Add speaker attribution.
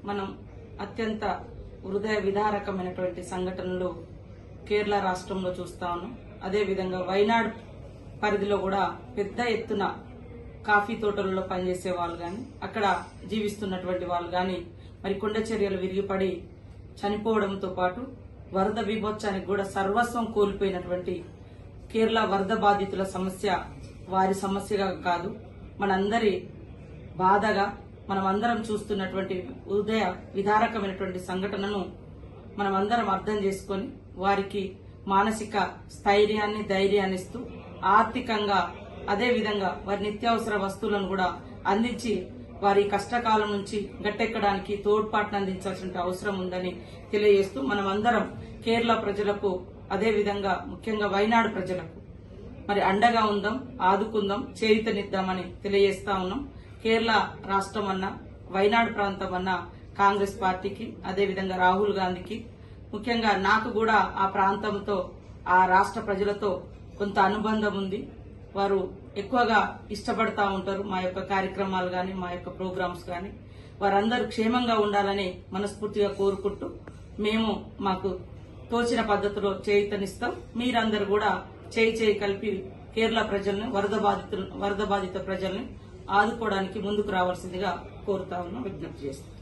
Speaker 1: మనం అత్యంత హృదయ విదారకమైనటువంటి సంఘటనలు కేరళ రాష్ట్రంలో చూస్తా ఉన్నాం. అదేవిధంగా వైనాడ్ పరిధిలో కూడా పెద్ద ఎత్తున కాఫీ తోటలలో పనిచేసే వాళ్ళు గాని, అక్కడ జీవిస్తున్నటువంటి వాళ్ళు గాని మరి కొండ చర్యలు విరిగిపడి చనిపోవడంతో పాటు వరద విభోత్సానికి కూడా సర్వస్వం కోల్పోయినటువంటి కేరళ వరద బాధితుల సమస్య వారి సమస్యగా కాదు, మనందరి బాధగా మనమందరం చూస్తున్నటువంటి హృదయ విదారకమైనటువంటి సంఘటనను మనమందరం అర్థం చేసుకొని వారికి మానసిక స్థైర్యాన్ని ధైర్యాన్ని ఇస్తూ ఆర్థికంగా అదేవిధంగా వారి నిత్యావసర వస్తువులను కూడా అందించి వారి కష్టకాలం నుంచి గట్టెక్కడానికి తోడ్పాటును అందించాల్సిన అవసరం ఉందని తెలియజేస్తూ మనమందరం కేరళ ప్రజలకు అదేవిధంగా ముఖ్యంగా వైనాడు ప్రజలకు మరి అండగా ఉందాం, ఆదుకుందాం, చేయూతనిద్దామని తెలియజేస్తా ఉన్నాం. కేరళ రాష్ట్రం అన్నా వైనాడు ప్రాంతం అన్నా కాంగ్రెస్ పార్టీకి అదేవిధంగా రాహుల్ గాంధీకి ముఖ్యంగా నాకు కూడా ఆ ప్రాంతంతో ఆ రాష్ట్ర ప్రజలతో కొంత అనుబంధం ఉంది. వారు ఎక్కువగా ఇష్టపడతా ఉంటారు మా యొక్క కార్యక్రమాలు గాని మా యొక్క ప్రోగ్రామ్స్ గాని. వారందరూ క్షేమంగా ఉండాలని మనస్ఫూర్తిగా కోరుకుంటూ మేము మాకు తోచిన పద్ధతిలో చేయూతనిస్తాం. మీరందరూ కూడా చేయి కలిపి కేరళ ప్రజల్ని వరద బాధిత ప్రజల్ని ఆదుకోవడానికి ముందుకు రావాల్సిందిగా కోరుతా ఉన్నాం, విజ్ఞప్తి చేస్తాం.